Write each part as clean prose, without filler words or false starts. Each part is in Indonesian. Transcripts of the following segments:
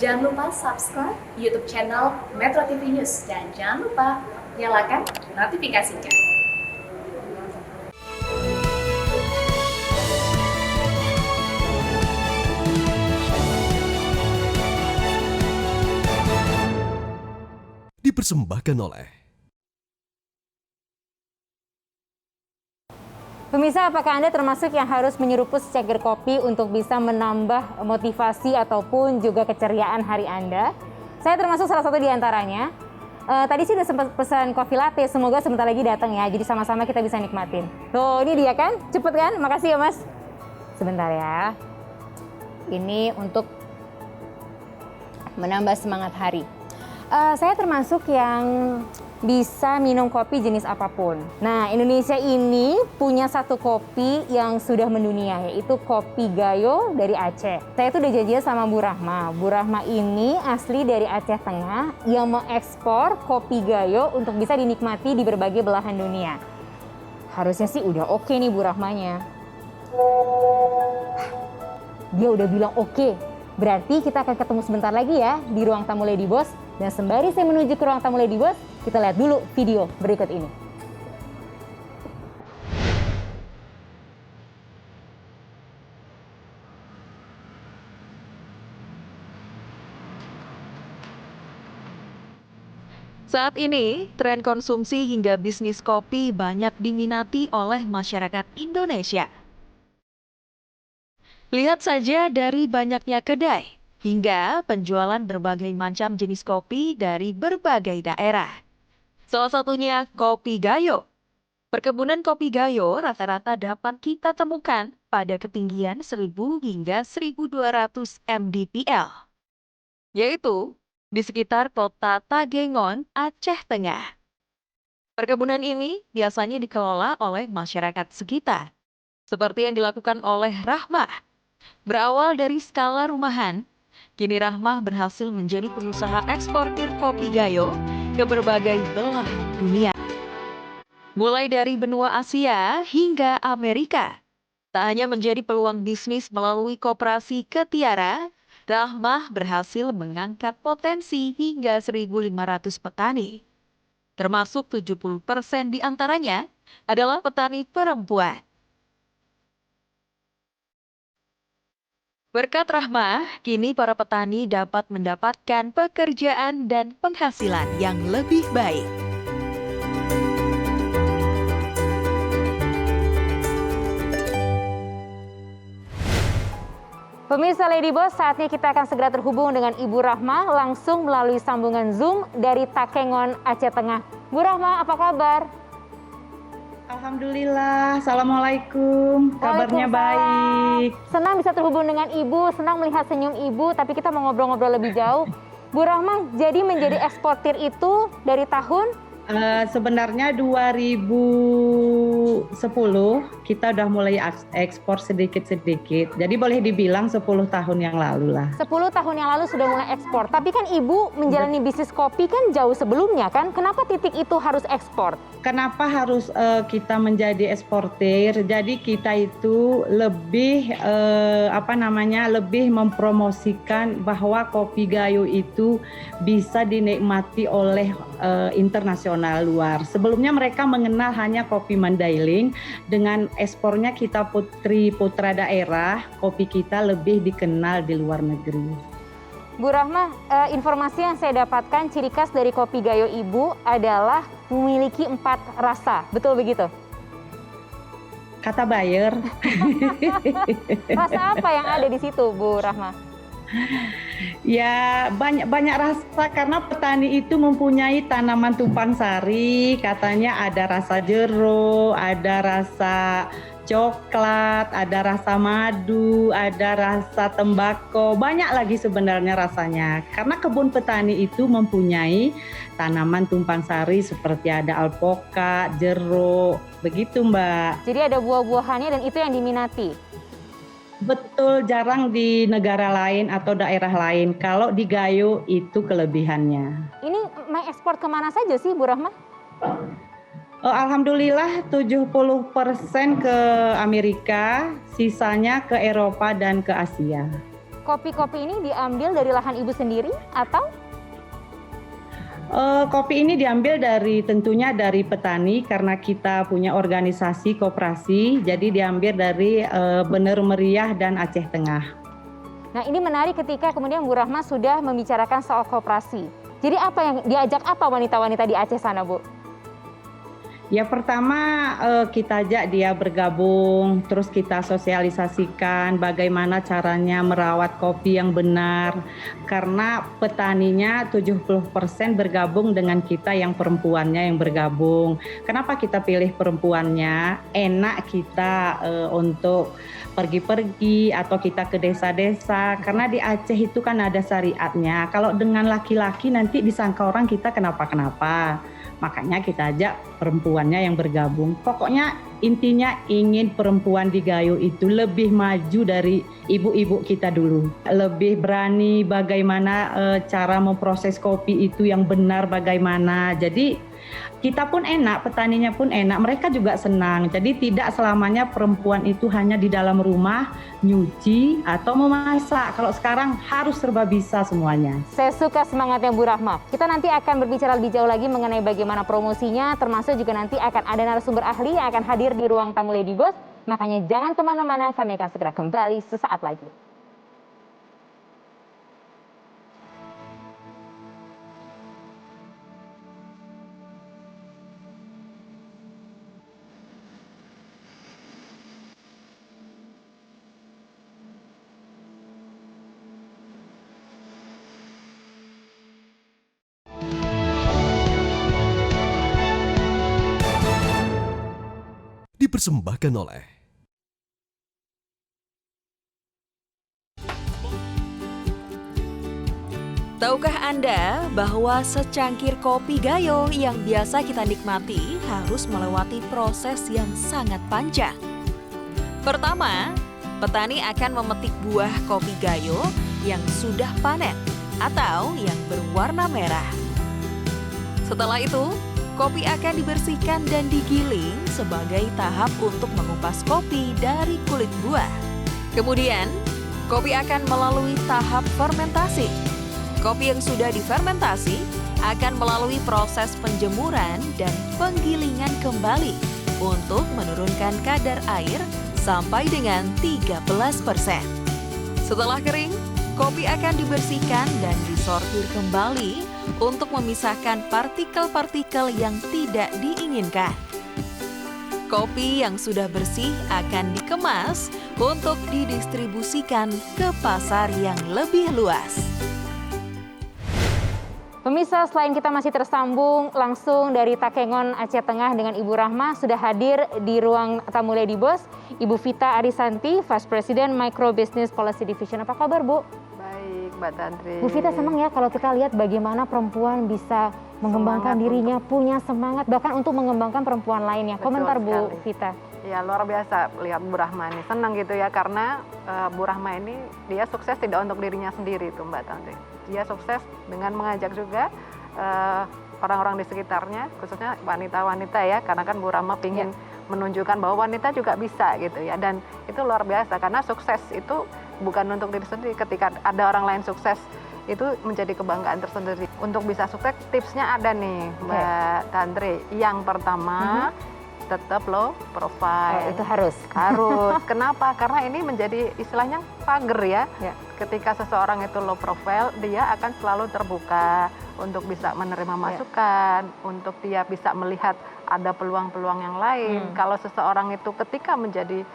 Jangan lupa subscribe YouTube channel Metro TV News dan jangan lupa nyalakan notifikasinya. Dipersembahkan oleh Pemirsa, apakah Anda termasuk yang harus menyeruput secangkir kopi untuk bisa menambah motivasi ataupun juga keceriaan hari Anda? Saya termasuk salah satu di antaranya. Tadi sih udah sempat pesan kopi latte, semoga sebentar lagi datang ya, jadi sama-sama kita bisa nikmatin. Tuh, ini dia kan, cepet kan? Makasih ya Mas. Sebentar ya. Ini untuk menambah semangat hari. Saya termasuk yang bisa minum kopi jenis apapun. Nah, Indonesia ini punya satu kopi yang sudah mendunia, yaitu kopi Gayo dari Aceh. Saya tuh udah janjian sama Bu Rahma. Bu Rahma ini asli dari Aceh Tengah yang mengekspor kopi Gayo untuk bisa dinikmati di berbagai belahan dunia. Harusnya sih udah oke nih Bu Rahmanya. Dia udah bilang oke. Berarti kita akan ketemu sebentar lagi ya di ruang tamu Lady Boss. Dan sembari saya menuju ke ruang tamu Lady Boss, kita lihat dulu video berikut ini. Saat ini, tren konsumsi hingga bisnis kopi banyak diminati oleh masyarakat Indonesia. Lihat saja dari banyaknya kedai, hingga penjualan berbagai macam jenis kopi dari berbagai daerah. Salah satunya kopi Gayo. Perkebunan kopi Gayo rata-rata dapat kita temukan pada ketinggian 1000 hingga 1200 mdpl, yaitu di sekitar kota Tagengon, Aceh Tengah. Perkebunan ini biasanya dikelola oleh masyarakat sekitar, seperti yang dilakukan oleh Rahmah. Berawal dari skala rumahan, kini Rahmah berhasil menjadi pengusaha eksportir kopi Gayo ke berbagai belahan dunia. Mulai dari benua Asia hingga Amerika. Tak hanya menjadi peluang bisnis melalui koperasi Ketiara, Rahmah berhasil mengangkat potensi hingga 1.500 petani. Termasuk 70% diantaranya adalah petani perempuan. Berkat Rahmah, kini para petani dapat mendapatkan pekerjaan dan penghasilan yang lebih baik. Pemirsa Lady Boss, saatnya kita akan segera terhubung dengan Ibu Rahmah langsung melalui sambungan Zoom dari Takengon, Aceh Tengah. Bu Rahmah, apa kabar? Alhamdulillah, Assalamualaikum, kabarnya baik. Senang bisa terhubung dengan Ibu, senang melihat senyum Ibu, tapi kita mau ngobrol-ngobrol lebih jauh. Bu Rahmah, jadi menjadi eksportir itu dari tahun? Sebenarnya 2010 kita udah mulai ekspor sedikit-sedikit, jadi boleh dibilang 10 tahun yang lalu lah. 10 tahun yang lalu sudah mulai ekspor, tapi kan Ibu menjalani bisnis kopi kan jauh sebelumnya kan? Kenapa titik itu harus ekspor? Kenapa harus kita menjadi eksportir? Jadi kita itu lebih lebih mempromosikan bahwa kopi Gayo itu bisa dinikmati oleh internasional luar. Sebelumnya mereka mengenal hanya kopi Mandailing. Dengan ekspornya kita putra daerah, kopi kita lebih dikenal di luar negeri. Bu Rahmah, informasi yang saya dapatkan ciri khas dari kopi Gayo Ibu adalah memiliki 4 rasa, betul begitu? Kata buyer. Rasa apa yang ada di situ, Bu Rahmah? Ya banyak rasa karena petani itu mempunyai tanaman tumpang sari, katanya ada rasa jeruk, ada rasa coklat, ada rasa madu, ada rasa tembakau, banyak lagi sebenarnya rasanya. Karena kebun petani itu mempunyai tanaman tumpang sari seperti ada alpoka, jeruk, begitu Mbak. Jadi ada buah-buahannya dan itu yang diminati? Betul, jarang di negara lain atau daerah lain. Kalau di Gayo itu kelebihannya. Ini mengekspor kemana saja sih Bu Rahmah? Alhamdulillah 70% ke Amerika, sisanya ke Eropa dan ke Asia. kopi-kopi ini diambil dari lahan Ibu sendiri atau? Kopi ini diambil tentunya dari petani karena kita punya organisasi koperasi, jadi diambil dari Bener Meriah dan Aceh Tengah. Nah, ini menarik ketika kemudian Bu Rahma sudah membicarakan soal koperasi. Jadi diajak apa wanita-wanita di Aceh sana, Bu? Ya pertama kita ajak dia bergabung, terus kita sosialisasikan bagaimana caranya merawat kopi yang benar. Karena petaninya 70% bergabung dengan kita yang perempuannya yang bergabung. Kenapa kita pilih perempuannya? Enak kita untuk pergi-pergi atau kita ke desa-desa. Karena di Aceh itu kan ada syariatnya. Kalau dengan laki-laki nanti disangka orang kita kenapa-kenapa. Makanya kita ajak perempuannya yang bergabung. Pokoknya intinya ingin perempuan di Gayo itu lebih maju dari ibu-ibu kita dulu. Lebih berani bagaimana cara memproses kopi itu yang benar bagaimana. Jadi kita pun enak, petaninya pun enak, mereka juga senang. Jadi tidak selamanya perempuan itu hanya di dalam rumah nyuci atau memasak. Kalau sekarang harus serba bisa semuanya. Saya suka semangatnya Bu Rahma. Kita nanti akan berbicara lebih jauh lagi mengenai bagaimana promosinya, termasuk juga nanti akan ada narasumber ahli yang akan hadir di ruang tamu Lady Boss. Makanya jangan kemana-mana, kami akan segera kembali sesaat lagi. Dipersembahkan oleh Tahukah Anda bahwa secangkir kopi Gayo yang biasa kita nikmati harus melewati proses yang sangat panjang? Pertama, petani akan memetik buah kopi Gayo yang sudah panen atau yang berwarna merah. Setelah itu, kopi akan dibersihkan dan digiling sebagai tahap untuk mengupas kopi dari kulit buah. Kemudian, kopi akan melalui tahap fermentasi. Kopi yang sudah difermentasi akan melalui proses penjemuran dan penggilingan kembali untuk menurunkan kadar air sampai dengan 13%. Setelah kering, kopi akan dibersihkan dan disortir kembali untuk memisahkan partikel-partikel yang tidak diinginkan. Kopi yang sudah bersih akan dikemas untuk didistribusikan ke pasar yang lebih luas. Pemirsa, selain kita masih tersambung langsung dari Takengon, Aceh Tengah dengan Ibu Rahma, sudah hadir di ruang tamu Lady Boss, Ibu Vita Arisanti, Vice President Micro Business Policy Division. Apa kabar, Bu? Baik, Mbak Tantri. Bu Vita senang ya kalau kita lihat bagaimana perempuan bisa mengembangkan dirinya, punya semangat, bahkan untuk mengembangkan perempuan lainnya. Betul Komentar Bu sekali. Vita. Ya, luar biasa lihat Bu Rahma ini. Senang gitu ya, karena Bu Rahma ini dia sukses tidak untuk dirinya sendiri tuh Mbak Tantri. Dia sukses dengan mengajak juga orang-orang di sekitarnya, khususnya wanita-wanita ya, karena kan Bu Rahma ingin menunjukkan bahwa wanita juga bisa gitu ya. Dan itu luar biasa, karena sukses itu bukan untuk diri sendiri. Ketika ada orang lain sukses, itu menjadi kebanggaan tersendiri. Untuk bisa sukses, tipsnya ada nih Mbak Tantri. Yang pertama, tetap low profile. Itu harus. Harus. Kenapa? Karena ini menjadi istilahnya pagar ya. Ketika seseorang itu low profile, dia akan selalu terbuka untuk bisa menerima masukan, untuk dia bisa melihat ada peluang-peluang yang lain. Kalau seseorang itu ketika menjadi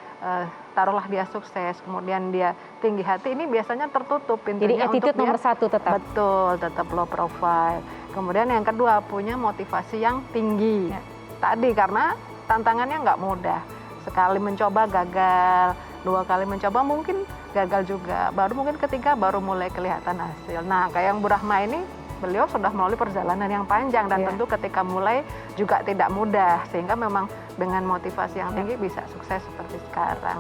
taruhlah dia sukses, kemudian dia tinggi hati, ini biasanya tertutup pintunya. Jadi attitude untuk nomor satu tetap. Betul, tetap low profile. Kemudian yang kedua, punya motivasi yang tinggi. Tadi karena tantangannya nggak mudah. Sekali mencoba gagal, 2 kali mencoba mungkin gagal juga. Baru mungkin ketiga baru mulai kelihatan hasil. Nah, kayak yang Bu Rahma ini, beliau sudah melalui perjalanan yang panjang dan tentu ketika mulai juga tidak mudah. Sehingga memang dengan motivasi yang tinggi bisa sukses seperti sekarang.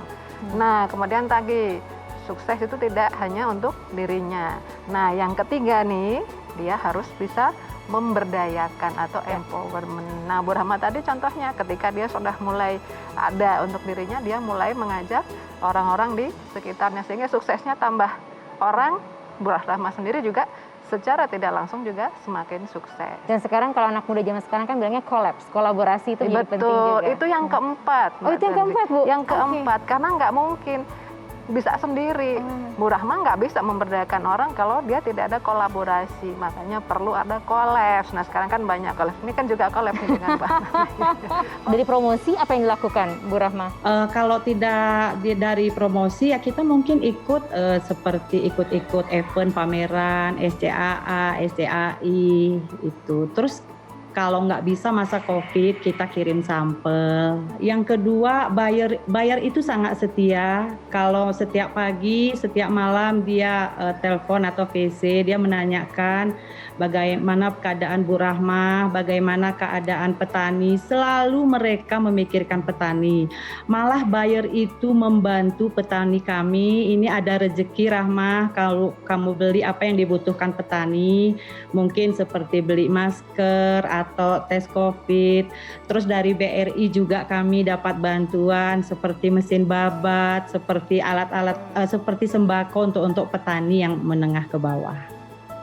Nah, kemudian tadi sukses itu tidak hanya untuk dirinya. Nah, yang ketiga nih, dia harus bisa memberdayakan atau empowerment. Nah, Bu Rahma tadi contohnya ketika dia sudah mulai ada untuk dirinya, dia mulai mengajak orang-orang di sekitarnya sehingga suksesnya tambah orang Bu Rahma sendiri juga secara tidak langsung juga semakin sukses. Dan sekarang kalau anak muda zaman sekarang kan bilangnya kolaborasi itu jadi penting Betul, juga. itu yang keempat. Oh, itu yang keempat, Bu? Yang Oke. keempat, karena nggak mungkin bisa sendiri. Bu Rahma nggak bisa memberdayakan orang kalau dia tidak ada kolaborasi. Makanya perlu ada kolaps. Nah sekarang kan banyak kolaps. Ini kan juga kolaps nih dengan Mbak. Dari promosi apa yang dilakukan, Bu Rahma? Kalau tidak dari promosi ya kita mungkin ikut seperti ikut-ikut event pameran SCAA, SCAI itu. Terus kalau nggak bisa masa COVID kita kirim sampel. Yang kedua buyer itu sangat setia. Kalau setiap pagi, setiap malam dia telepon atau VC, dia menanyakan bagaimana keadaan Bu Rahma, bagaimana keadaan petani. Selalu mereka memikirkan petani. Malah buyer itu membantu petani kami. Ini ada rezeki Rahma, kalau kamu beli apa yang dibutuhkan petani, mungkin seperti beli masker atau tes COVID. Terus dari BRI juga kami dapat bantuan seperti mesin babat, seperti alat-alat seperti sembako untuk petani yang menengah ke bawah.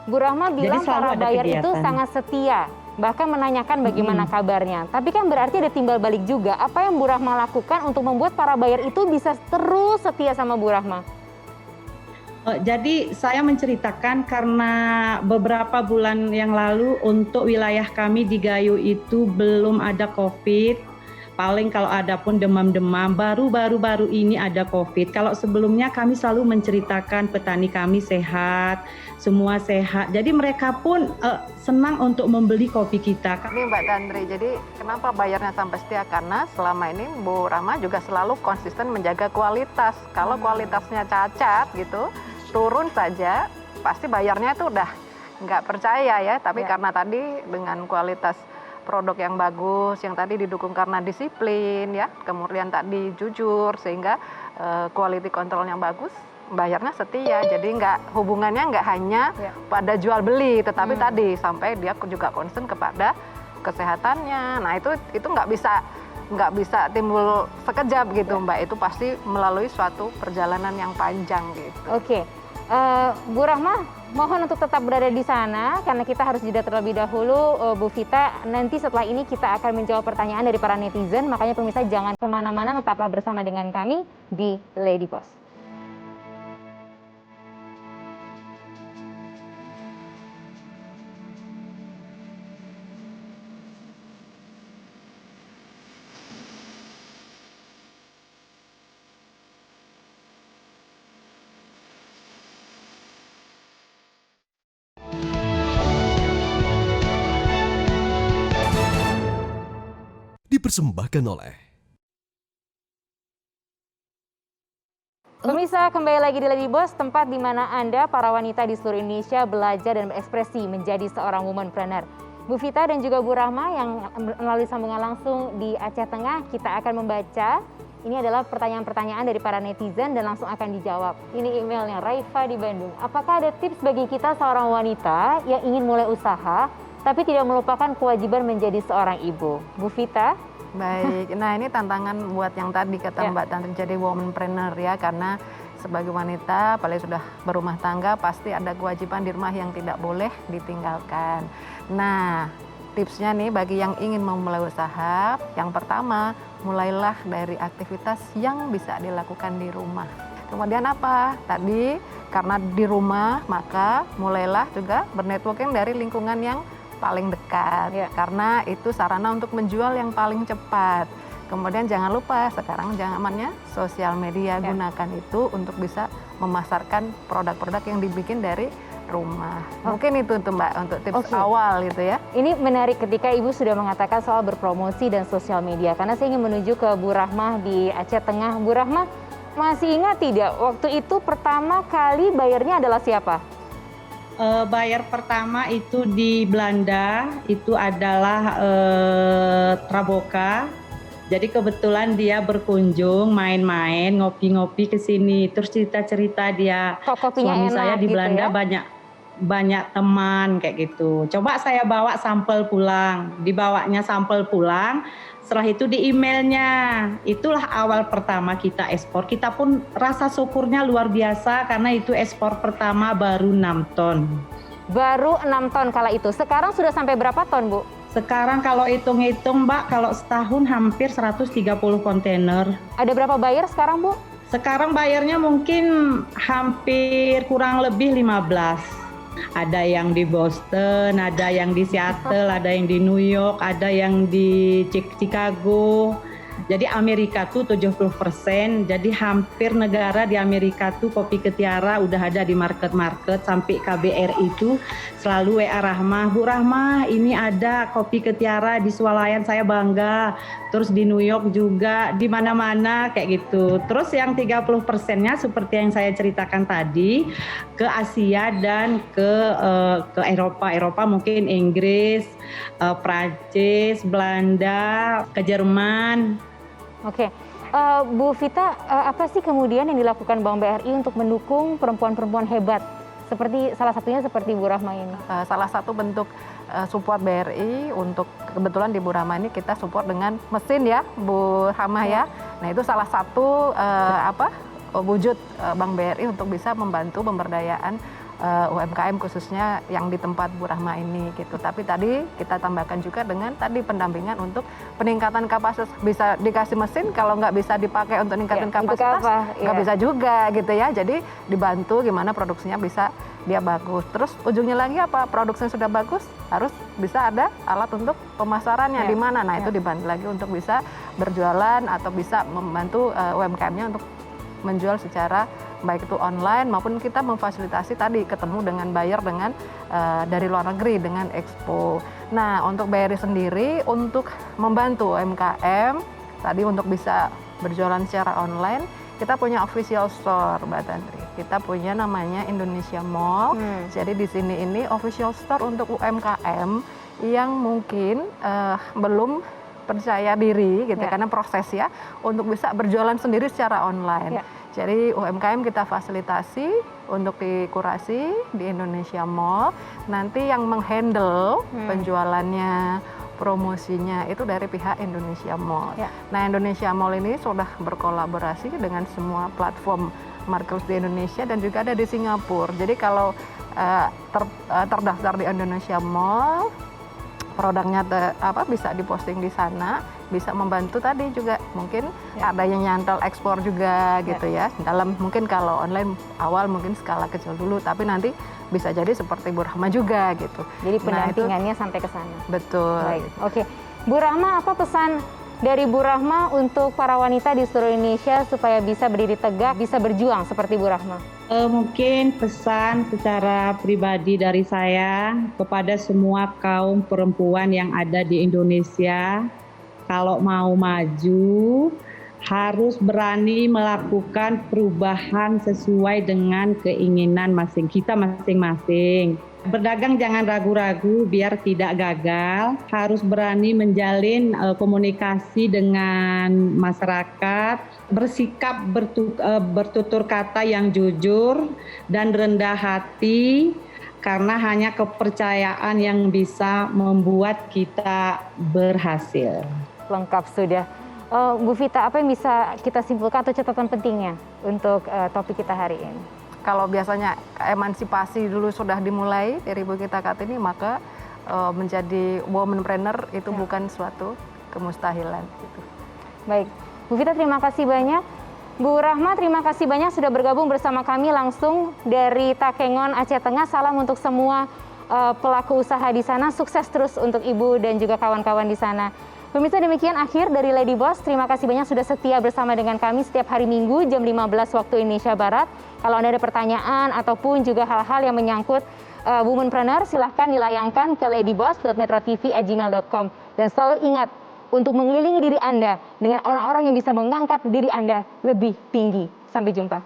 Bu Rahma bilang selalu para ada buyer itu kegiatan. sangat setia, bahkan menanyakan bagaimana kabarnya. Tapi kan berarti ada timbal balik juga. Apa yang Bu Rahma lakukan untuk membuat para buyer itu bisa terus setia sama Bu Rahma? Jadi saya menceritakan karena beberapa bulan yang lalu untuk wilayah kami di Gayo itu belum ada COVID. Paling kalau ada pun demam-demam, baru ini ada COVID. Kalau sebelumnya kami selalu menceritakan petani kami sehat, semua sehat. Jadi mereka pun senang untuk membeli kopi kita. Ini Mbak Tantri, jadi kenapa bayarnya sampai setia? Karena selama ini Bu Rahma juga selalu konsisten menjaga kualitas. Kalau kualitasnya cacat gitu, turun saja, pasti bayarnya itu udah nggak percaya ya. Tapi karena tadi dengan kualitas produk yang bagus, yang tadi didukung karena disiplin ya, kemudian tadi jujur, sehingga quality control yang bagus, bayarnya setia. Jadi hubungannya nggak hanya pada jual beli, tetapi tadi sampai dia juga concern kepada kesehatannya. Nah itu nggak bisa timbul sekejap gitu Mbak. Itu pasti melalui suatu perjalanan yang panjang gitu. Oke. Bu Rahma, mohon untuk tetap berada di sana karena kita harus jeda terlebih dahulu. Bu Vita, nanti setelah ini kita akan menjawab pertanyaan dari para netizen. Makanya pemirsa jangan kemana-mana, tetaplah bersama dengan kami di Lady Boss. Dipersembahkan oleh Pemirsa, kembali lagi di Lady Boss, tempat di mana Anda, para wanita di seluruh Indonesia, belajar dan berekspresi menjadi seorang womanpreneur. Bu Vita dan juga Bu Rahma yang melalui sambungan langsung di Aceh Tengah, kita akan membaca. Ini adalah pertanyaan-pertanyaan dari para netizen dan langsung akan dijawab. Ini emailnya, Raifa di Bandung. Apakah ada tips bagi kita seorang wanita yang ingin mulai usaha, tapi tidak melupakan kewajiban menjadi seorang ibu? Bu Vita? Baik, nah ini tantangan buat yang tadi kata Mbak Tantri, jadi womanpreneur ya, karena sebagai wanita, apalagi sudah berumah tangga, pasti ada kewajiban di rumah yang tidak boleh ditinggalkan. Nah, tipsnya nih bagi yang ingin memulai usaha, yang pertama, mulailah dari aktivitas yang bisa dilakukan di rumah. Kemudian apa? Tadi karena di rumah, maka mulailah juga bernetworking dari lingkungan yang paling dekat, karena itu sarana untuk menjual yang paling cepat. Kemudian jangan lupa sekarang zamannya sosial media, gunakan itu untuk bisa memasarkan produk-produk yang dibikin dari rumah. Mungkin itu tuh Mbak untuk tips awal gitu ya. Ini menarik ketika Ibu sudah mengatakan soal berpromosi dan sosial media, karena saya ingin menuju ke Bu Rahma di Aceh Tengah. Bu Rahma, masih ingat tidak waktu itu pertama kali bayarnya adalah siapa? Buyer pertama itu di Belanda, itu adalah Traboka. Jadi kebetulan dia berkunjung, main-main, ngopi-ngopi ke sini. Terus cerita-cerita dia, Kok kopinya suami enak saya di gitu Belanda ya? banyak. banyak teman kayak gitu. Coba saya bawa sampel pulang, dibawanya sampel pulang, setelah itu di emailnya. Itulah awal pertama kita ekspor. Kita pun rasa syukurnya luar biasa karena itu ekspor pertama baru 6 ton. Baru 6 ton kala itu. Sekarang sudah sampai berapa ton, Bu? Sekarang kalau hitung-hitung Mbak, kalau setahun hampir 130 kontainer. Ada berapa buyer sekarang, Bu? Sekarang bayarnya mungkin hampir kurang lebih 15. Ada yang di Boston, ada yang di Seattle, ada yang di New York, ada yang di Chicago. Jadi Amerika tuh 70%, jadi hampir negara di Amerika tuh kopi Ketiara udah ada di market-market, sampai KBRI itu selalu WA Rahmah, Bu Rahmah ini ada kopi Ketiara di Swalayan, saya bangga. Terus di New York juga, di mana-mana kayak gitu. Terus yang 30%-nya seperti yang saya ceritakan tadi, ke Asia dan ke Eropa. Eropa mungkin Inggris, Prancis, Belanda, ke Jerman. Oke. Bu Vita, apa sih kemudian yang dilakukan Bank BRI untuk mendukung perempuan-perempuan hebat? Salah satunya seperti Bu Rahma ini. Salah satu bentuk support BRI untuk kebetulan di Bu Rahma ini kita support dengan mesin ya, Bu Rahma ya. Nah itu salah satu wujud Bank BRI untuk bisa membantu pemberdayaan UMKM khususnya yang di tempat Bu Rahma ini gitu. Tapi tadi kita tambahkan juga dengan tadi pendampingan untuk peningkatan kapasitas. Bisa dikasih mesin, kalau nggak bisa dipakai untuk meningkatkan kapasitas nggak bisa juga gitu ya. Jadi dibantu gimana produksinya bisa dia bagus. Terus ujungnya lagi apa? Produksinya sudah bagus, harus bisa ada alat untuk pemasarannya di mana. Nah itu dibantu lagi untuk bisa berjualan atau bisa membantu UMKM-nya untuk menjual secara baik itu online maupun kita memfasilitasi tadi ketemu dengan buyer dengan dari luar negeri dengan expo. Nah untuk BRI sendiri untuk membantu UMKM tadi untuk bisa berjualan secara online, kita punya official store Mbak Tantri. Kita punya namanya Indonesia Mall. Jadi di sini ini official store untuk UMKM yang mungkin belum percaya diri gitu karena proses ya untuk bisa berjualan sendiri secara online. Jadi UMKM kita fasilitasi untuk dikurasi di Indonesia Mall. Nanti yang menghandle penjualannya, promosinya itu dari pihak Indonesia Mall. Nah Indonesia Mall ini sudah berkolaborasi dengan semua platform marketplace di Indonesia dan juga ada di Singapura. Jadi kalau terdaftar di Indonesia Mall, produknya bisa diposting di sana, bisa membantu tadi juga mungkin ada yang nyantol ekspor juga gitu ya. Dalam mungkin kalau online awal mungkin skala kecil dulu, tapi nanti bisa jadi seperti Bu Rahma juga gitu. Jadi pendampingannya sampai ke sana. Betul. Baik. Oke. Bu Rahma, apa pesan dari Bu Rahma untuk para wanita di seluruh Indonesia supaya bisa berdiri tegak, bisa berjuang seperti Bu Rahma? Mungkin pesan secara pribadi dari saya kepada semua kaum perempuan yang ada di Indonesia, kalau mau maju harus berani melakukan perubahan sesuai dengan keinginan kita masing-masing. Berdagang jangan ragu-ragu biar tidak gagal, harus berani menjalin komunikasi dengan masyarakat, bersikap bertutur kata yang jujur dan rendah hati, karena hanya kepercayaan yang bisa membuat kita berhasil. Lengkap sudah. Bu Vita, apa yang bisa kita simpulkan atau catatan pentingnya untuk topik kita hari ini? Kalau biasanya emansipasi dulu sudah dimulai dari Bu Kita Kartini, maka menjadi womanpreneur itu bukan suatu kemustahilan. Gitu. Baik, Bu Vita terima kasih banyak. Bu Rahma terima kasih banyak sudah bergabung bersama kami langsung dari Takengon, Aceh Tengah. Salam untuk semua pelaku usaha di sana. Sukses terus untuk Ibu dan juga kawan-kawan di sana. Pemirsa, demikian akhir dari Lady Boss. Terima kasih banyak sudah setia bersama dengan kami setiap hari Minggu jam 15 waktu Indonesia Barat. Kalau Anda ada pertanyaan ataupun juga hal-hal yang menyangkut womanpreneur, silahkan dilayangkan ke ladyboss.metrotv@gmail.com. Dan selalu ingat untuk mengelilingi diri Anda dengan orang-orang yang bisa mengangkat diri Anda lebih tinggi. Sampai jumpa.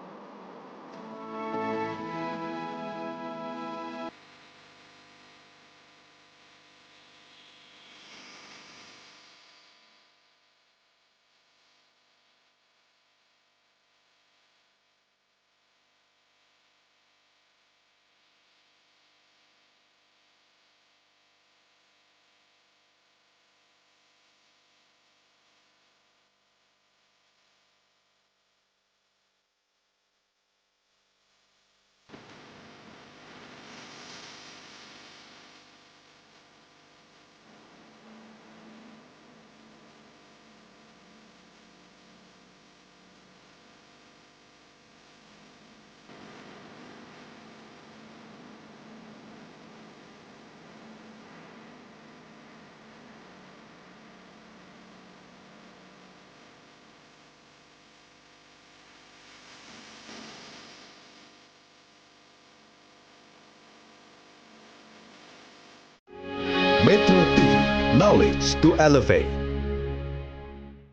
Metro TV, knowledge to elevate.